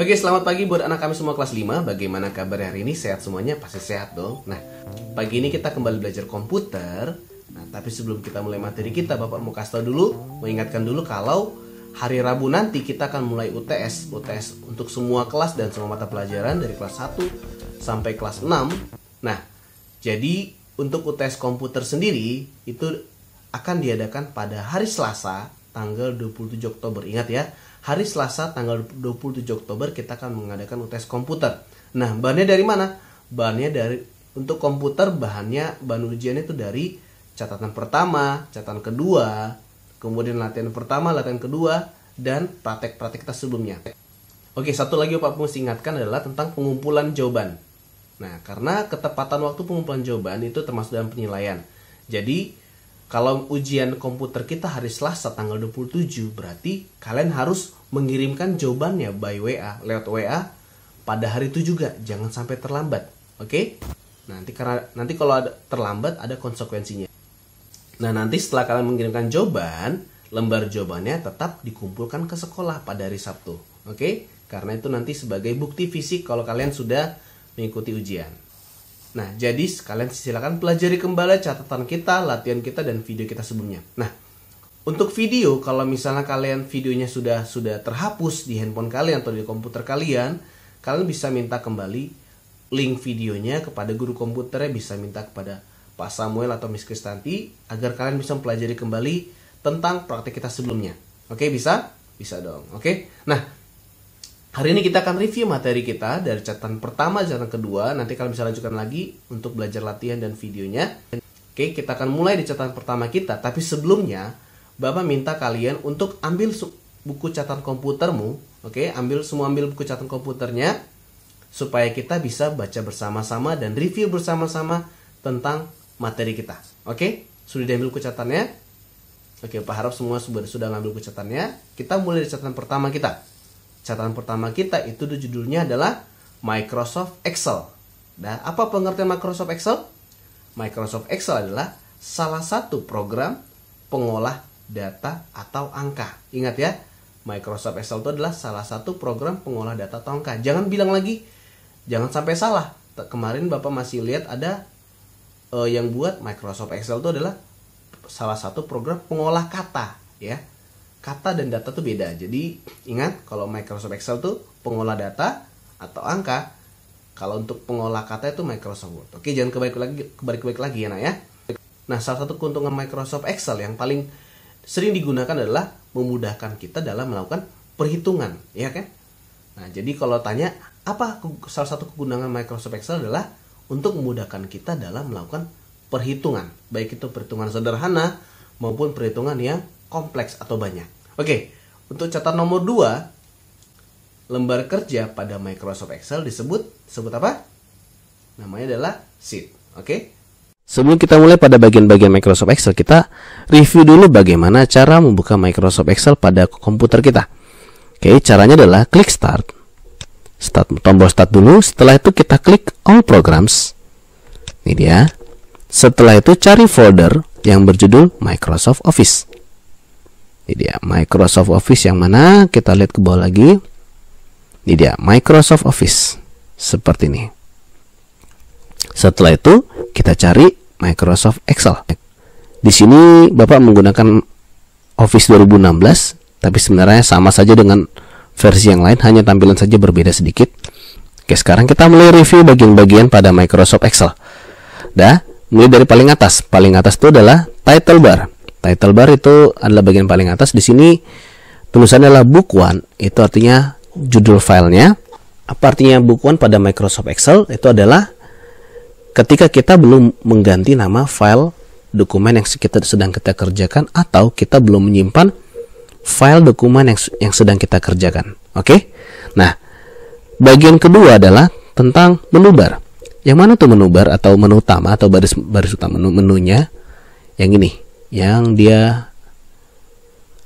Oke, selamat pagi buat anak kami semua kelas 5. Bagaimana kabar hari ini? Sehat semuanya? Pasti sehat dong. Nah, pagi ini kita kembali belajar komputer. Nah, tapi sebelum kita mulai materi kita, Bapak mau kasih tahu dulu, mengingatkan dulu kalau hari Rabu nanti kita akan mulai UTS untuk semua kelas dan semua mata pelajaran dari kelas 1 sampai kelas 6. Nah, jadi untuk UTS komputer sendiri itu akan diadakan pada hari Selasa tanggal 27 Oktober. Ingat ya, hari Selasa tanggal 27 Oktober kita akan mengadakan UTS komputer. Nah, bahannya dari mana? Bahannya untuk komputer, bahan ujiannya itu dari catatan pertama, catatan kedua, kemudian latihan pertama, latihan kedua, dan praktek-praktek kita sebelumnya. Oke, satu lagi Bapak mesti ingatkan adalah tentang pengumpulan jawaban. Nah, karena ketepatan waktu pengumpulan jawaban itu termasuk dalam penilaian. Jadi, kalau ujian komputer kita hari Selasa tanggal 27, berarti kalian harus mengirimkan jawabannya by WA, lewat WA pada hari itu juga. Jangan sampai terlambat. Oke? Nanti kalau ada terlambat ada konsekuensinya. Nah, nanti setelah kalian mengirimkan jawaban, lembar jawabannya tetap dikumpulkan ke sekolah pada hari Sabtu. Oke? Karena itu nanti sebagai bukti fisik kalau kalian sudah mengikuti ujian. Nah, jadi kalian silakan pelajari kembali catatan kita, latihan kita, dan video kita sebelumnya. Nah, untuk video, kalau misalnya kalian videonya sudah terhapus di handphone kalian atau di komputer kalian bisa minta kembali link videonya kepada guru komputernya, bisa minta kepada Pak Samuel atau Miss Kristanti agar kalian bisa mempelajari kembali tentang praktek kita sebelumnya. Oke, bisa? Bisa dong. Oke. Nah, hari ini kita akan review materi kita dari catatan pertama, catatan kedua. Nanti kalian bisa lanjutkan lagi untuk belajar latihan dan videonya. Oke, kita akan mulai di catatan pertama kita. Tapi sebelumnya, Bapak minta kalian untuk ambil buku catatan komputermu. Oke, ambil buku catatan komputernya supaya kita bisa baca bersama-sama dan review bersama-sama tentang materi kita. Oke, sudah diambil buku catatannya? Oke, Pak harap semua sudah ngambil buku catatannya. Kita mulai dari catatan pertama kita. Catatan pertama kita itu judulnya adalah Microsoft Excel. Nah, apa pengertian Microsoft Excel? Microsoft Excel adalah salah satu program pengolah data atau angka. Ingat ya, Microsoft Excel itu adalah salah satu program pengolah data atau angka. Jangan bilang lagi, jangan sampai salah. Kemarin Bapak masih lihat ada yang buat Microsoft Excel itu adalah salah satu program pengolah kata, ya. Kata dan data itu beda. Jadi ingat, kalau Microsoft Excel itu pengolah data atau angka. Kalau untuk pengolah kata itu Microsoft Word. Oke, jangan kebalik lagi ya, nak ya. Nah, salah satu keuntungan Microsoft Excel yang paling sering digunakan adalah memudahkan kita dalam melakukan perhitungan, ya kan? Nah, jadi kalau tanya apa salah satu kegunaan Microsoft Excel adalah untuk memudahkan kita dalam melakukan perhitungan, baik itu perhitungan sederhana maupun perhitungan yang kompleks atau banyak. Oke, untuk catatan nomor 2, lembar kerja pada Microsoft Excel disebut apa? Namanya adalah sheet. Oke. Sebelum kita mulai pada bagian-bagian Microsoft Excel, kita review dulu bagaimana cara membuka Microsoft Excel pada komputer kita. Oke, caranya adalah klik start, tombol start dulu. Setelah itu kita klik all programs. Ini dia. Setelah itu cari folder yang berjudul Microsoft Office. Ini dia Microsoft Office yang mana? Kita lihat ke bawah lagi. Ini dia Microsoft Office. Seperti ini. Setelah itu kita cari Microsoft Excel. Di sini Bapak menggunakan Office 2016, tapi sebenarnya sama saja dengan versi yang lain, hanya tampilan saja berbeda sedikit. Oke, sekarang kita mulai review bagian-bagian pada Microsoft Excel. Mulai dari paling atas. Paling atas itu adalah title bar. Title bar itu adalah bagian paling atas. Di sini tulisannya adalah book 1, itu artinya judul filenya. Apa artinya book 1 pada Microsoft Excel? Itu adalah ketika kita belum mengganti nama file dokumen yang sedang kita kerjakan, atau kita belum menyimpan file dokumen yang sedang kita kerjakan. Oke? Nah, bagian kedua adalah tentang menu bar. Yang mana tuh menu bar atau menu utama atau baris utama menunya? Yang ini. Yang dia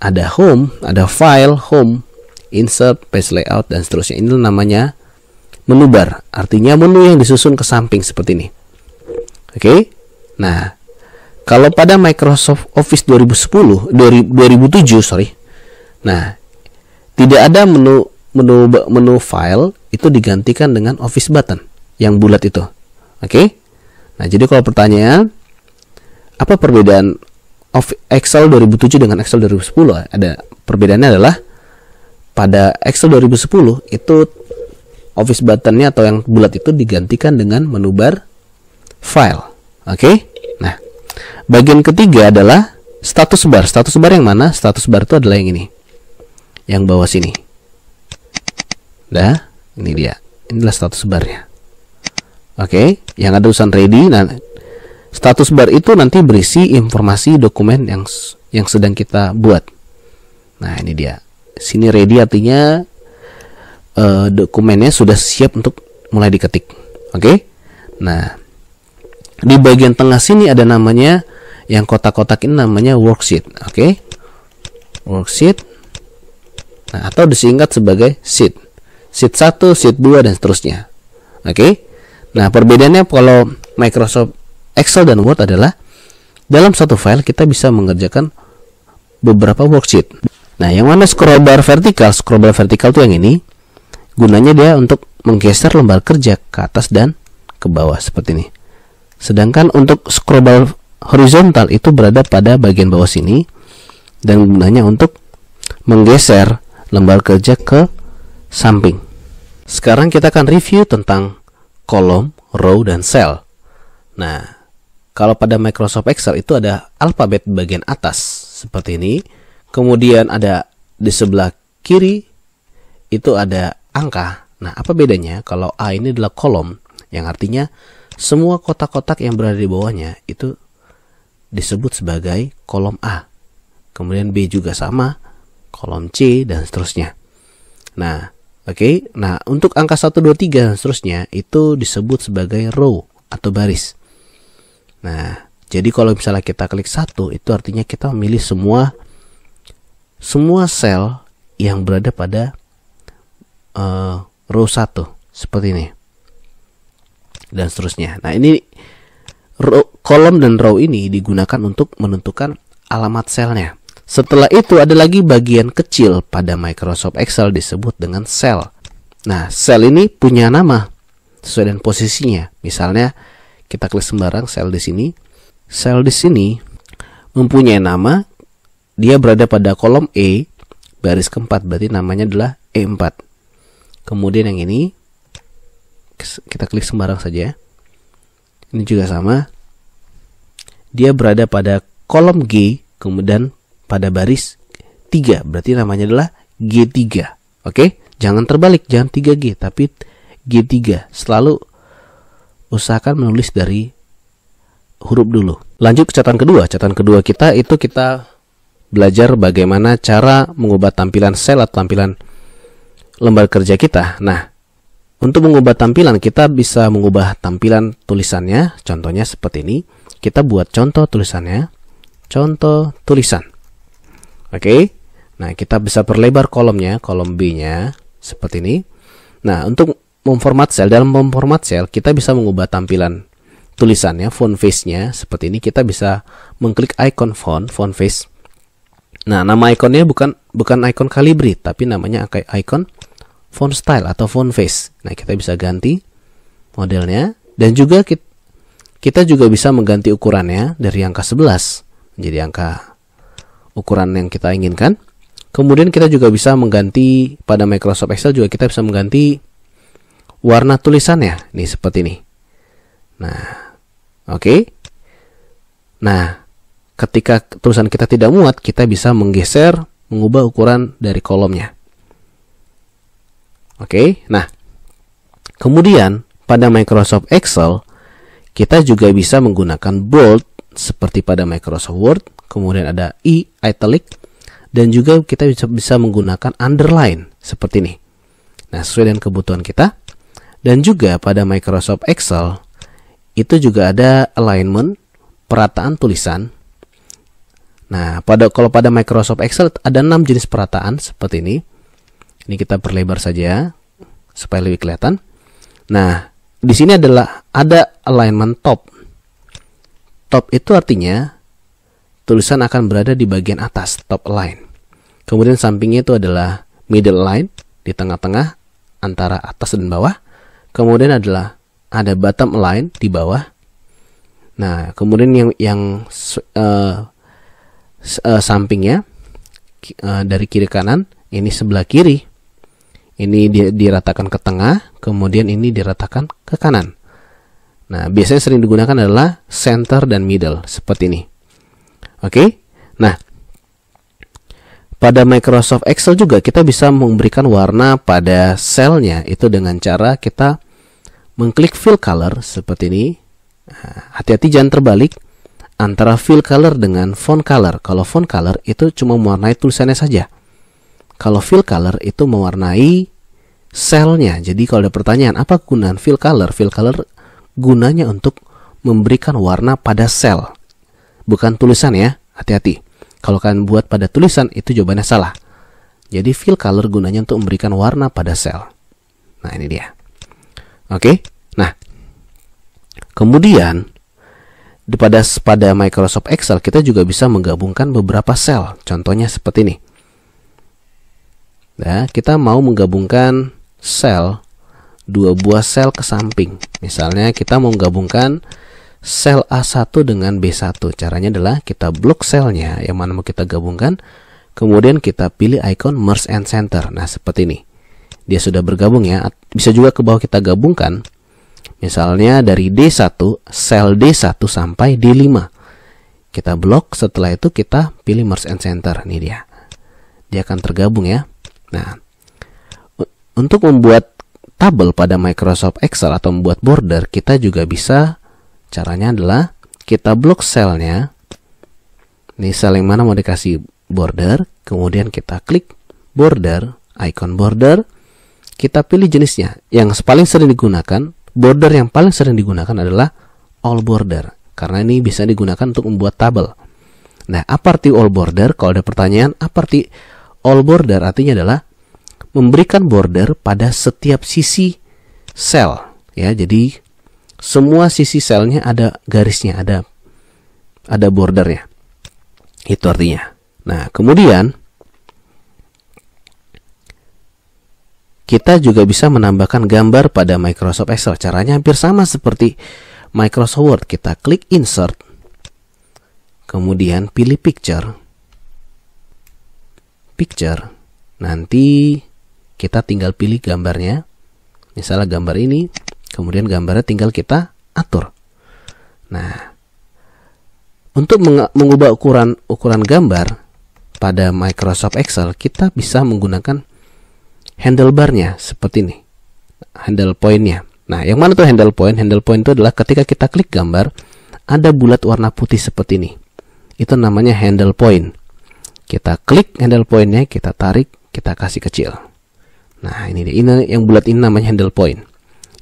ada home, ada file, home, insert, page layout, dan seterusnya. Ini namanya menu bar. Artinya menu yang disusun ke samping seperti ini. Oke? Nah, kalau pada Microsoft Office 2007, Nah, tidak ada menu menu file itu digantikan dengan Office button yang bulat itu. Oke. Nah, jadi kalau pertanyaan apa perbedaan Excel 2007 dengan Excel 2010? Ada perbedaannya adalah pada Excel 2010 itu Office buttonnya atau yang bulat itu digantikan dengan menu bar file. Oke. Nah, bagian ketiga adalah status bar. Status bar yang mana? Status bar itu adalah yang ini, yang bawah sini. Dah, ini dia. Inilah status barnya. Oke, yang ada tulisan ready. Nah, status bar itu nanti berisi informasi dokumen yang sedang kita buat. Nah, ini dia. Sini ready artinya dokumennya sudah siap untuk mulai diketik. Oke. Nah, di bagian tengah sini ada namanya, yang kotak-kotak ini namanya worksheet. Oke. Worksheet. Nah, atau disingkat sebagai sheet. Sheet 1, sheet 2 dan seterusnya. Oke. Nah, perbedaannya kalau Microsoft Excel dan Word adalah dalam satu file kita bisa mengerjakan beberapa worksheet. Nah, yang mana scroll bar vertikal? Scroll bar vertikal itu yang ini. Gunanya dia untuk menggeser lembar kerja ke atas dan ke bawah seperti ini. Sedangkan untuk scroll bar horizontal itu berada pada bagian bawah sini dan gunanya untuk menggeser lembar kerja ke samping. Sekarang kita akan review tentang kolom, row, dan cell. Nah, kalau pada Microsoft Excel itu ada alfabet bagian atas seperti ini. Kemudian ada di sebelah kiri itu ada angka. Nah, apa bedanya? Kalau A ini adalah kolom, yang artinya semua kotak-kotak yang berada di bawahnya itu disebut sebagai kolom A. Kemudian B juga sama, kolom C, dan seterusnya. Nah, oke. Nah, untuk angka 1, 2, 3 dan seterusnya itu disebut sebagai row atau baris. Nah, jadi kalau misalnya kita klik 1, itu artinya kita memilih semua sel yang berada pada row 1 seperti ini. Dan seterusnya. Nah, ini kolom dan row ini digunakan untuk menentukan alamat selnya. Setelah itu ada lagi bagian kecil pada Microsoft Excel disebut dengan sel. Nah, sel ini punya nama sesuai dengan posisinya. Misalnya kita klik sembarang sel di sini. Sel di sini mempunyai nama, dia berada pada kolom E baris keempat, berarti namanya adalah E4. Kemudian yang ini kita klik sembarang saja. Ini juga sama. Dia berada pada kolom G, kemudian pada baris 3, berarti namanya adalah G3. Oke, jangan terbalik, jangan 3G, tapi G3. Selalu usahakan menulis dari huruf dulu. Lanjut ke catatan kedua. Catatan kedua kita itu kita belajar bagaimana cara mengubah tampilan sel atau tampilan lembar kerja kita. Nah, untuk mengubah tampilan, kita bisa mengubah tampilan tulisannya. Contohnya seperti ini. Kita buat contoh tulisannya. Contoh tulisan. Oke. Nah, kita bisa perlebar kolomnya, kolom B-nya seperti ini. Nah, untuk memformat sel, dalam memformat sel, kita bisa mengubah tampilan tulisannya, font face-nya seperti ini. Kita bisa mengklik icon font face. Nah, nama ikonnya bukan icon Calibri, tapi namanya icon font style atau font face. Nah, kita bisa ganti modelnya, dan juga kita juga bisa mengganti ukurannya dari angka 11 menjadi angka ukuran yang kita inginkan. Kemudian kita juga bisa mengganti pada Microsoft Excel, juga kita bisa mengganti warna tulisannya. Nih seperti ini. Nah, oke. Nah, ketika tulisan kita tidak muat, kita bisa menggeser, mengubah ukuran dari kolomnya. Oke. Nah, kemudian pada Microsoft Excel kita juga bisa menggunakan bold seperti pada Microsoft Word. Kemudian ada italic, dan juga kita bisa menggunakan underline seperti ini. Nah, sesuai dengan kebutuhan kita. Dan juga pada Microsoft Excel itu juga ada alignment, perataan tulisan. Nah, kalau pada Microsoft Excel ada 6 jenis perataan seperti ini. Ini kita perlebar saja supaya lebih kelihatan. Nah, di sini ada alignment top. Top itu artinya tulisan akan berada di bagian atas, top align. Kemudian sampingnya itu adalah middle align, di tengah-tengah antara atas dan bawah. Kemudian ada bottom align di bawah. Nah, kemudian yang sampingnya dari kiri kanan, ini sebelah kiri. Ini diratakan ke tengah, kemudian ini diratakan ke kanan. Nah, biasanya sering digunakan adalah center dan middle, seperti ini. Oke? Nah, pada Microsoft Excel juga kita bisa memberikan warna pada selnya, itu dengan cara kita mengklik fill color, seperti ini. Hati-hati jangan terbalik antara fill color dengan font color. Kalau font color itu cuma mewarnai tulisannya saja. Kalau fill color itu mewarnai selnya. Jadi kalau ada pertanyaan, apa gunaan fill color? Fill color gunanya untuk memberikan warna pada sel, bukan tulisan ya. Hati-hati. Kalau kalian buat pada tulisan, itu jawabannya salah. Jadi fill color gunanya untuk memberikan warna pada sel. Nah, ini dia. Oke. Nah, kemudian pada Microsoft Excel kita juga bisa menggabungkan beberapa sel. Contohnya seperti ini. Nah, kita mau menggabungkan sel, 2 buah sel ke samping. Misalnya kita mau menggabungkan sel A1 dengan B1. Caranya adalah kita blok selnya yang mana mau kita gabungkan, kemudian kita pilih icon merge and center. Nah, seperti ini. Dia sudah bergabung ya. Bisa juga ke bawah kita gabungkan. Misalnya dari D1, sel D1 sampai D5. Kita blok, setelah itu kita pilih merge and center. Ini dia. Dia akan tergabung ya. Nah, untuk membuat tabel pada Microsoft Excel atau membuat border, kita juga bisa, caranya adalah kita blok selnya. Ini sel yang mana mau dikasih border, kemudian kita klik border, icon border, kita pilih jenisnya. Yang paling sering digunakan, border yang paling sering digunakan adalah all border, karena ini bisa digunakan untuk membuat tabel. Nah, apa arti all border? Kalau ada pertanyaan, apa arti all border? Artinya adalah memberikan border pada setiap sisi sel ya. Jadi semua sisi selnya ada garisnya, ada bordernya. Itu artinya. Nah, kemudian kita juga bisa menambahkan gambar pada Microsoft Excel. Caranya hampir sama seperti Microsoft Word. Kita klik insert, kemudian pilih picture. Nanti kita tinggal pilih gambarnya. Misalnya gambar ini, kemudian gambarnya tinggal kita atur. Nah, untuk mengubah ukuran gambar pada Microsoft Excel, kita bisa menggunakan handlebarnya seperti ini. Handle point-nya. Nah, yang mana tuh handle point? Handle point itu adalah ketika kita klik gambar, ada bulat warna putih seperti ini. Itu namanya handle point. Kita klik handle point-nya, kita tarik, kita kasih kecil. Nah, ini yang bulat ini namanya handle point.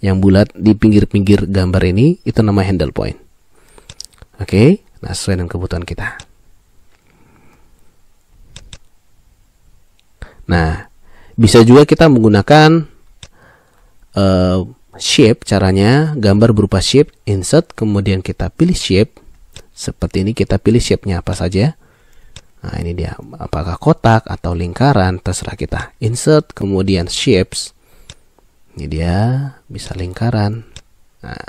Yang bulat di pinggir-pinggir gambar ini, itu namanya handle point. Oke, nah sesuai dengan kebutuhan kita. Nah, bisa juga kita menggunakan shape. Caranya, gambar berupa shape, insert, kemudian kita pilih shape. Seperti ini, kita pilih shape-nya apa saja. Nah, ini dia, apakah kotak atau lingkaran, terserah kita. Insert, kemudian shapes. Ini dia, bisa lingkaran. Nah,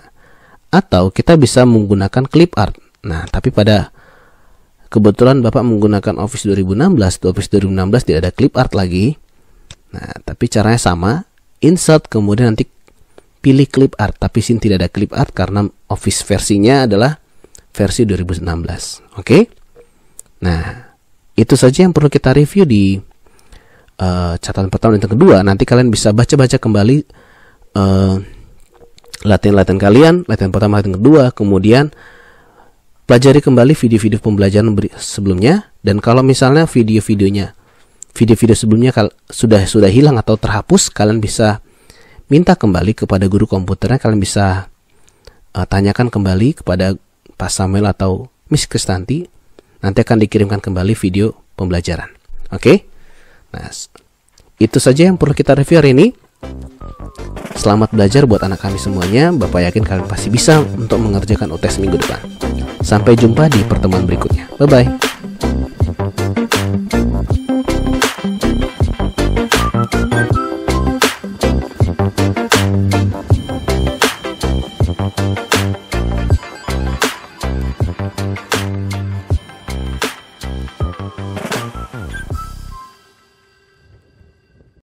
atau kita bisa menggunakan clip art. Nah, tapi pada kebetulan Bapak menggunakan Office 2016, di Office 2016 tidak ada clip art lagi. Nah, tapi caranya sama. Insert, kemudian nanti pilih clip art. Tapi sini tidak ada clip art karena Office versinya adalah versi 2016. Oke? Nah, itu saja yang perlu kita review di catatan pertama dan kedua. Nanti kalian bisa baca-baca kembali latihan-latihan kalian, latihan pertama, latihan kedua, kemudian pelajari kembali video-video pembelajaran sebelumnya. Dan kalau misalnya video sebelumnya sudah hilang atau terhapus, kalian bisa minta kembali kepada guru komputernya. Kalian bisa tanyakan kembali kepada Pak Samuel atau Miss Kristanti. Nanti akan dikirimkan kembali video pembelajaran. Oke? Nah, itu saja yang perlu kita review hari ini. Selamat belajar buat anak kami semuanya. Bapak yakin kalian pasti bisa untuk mengerjakan UTS minggu depan. Sampai jumpa di pertemuan berikutnya. Bye-bye.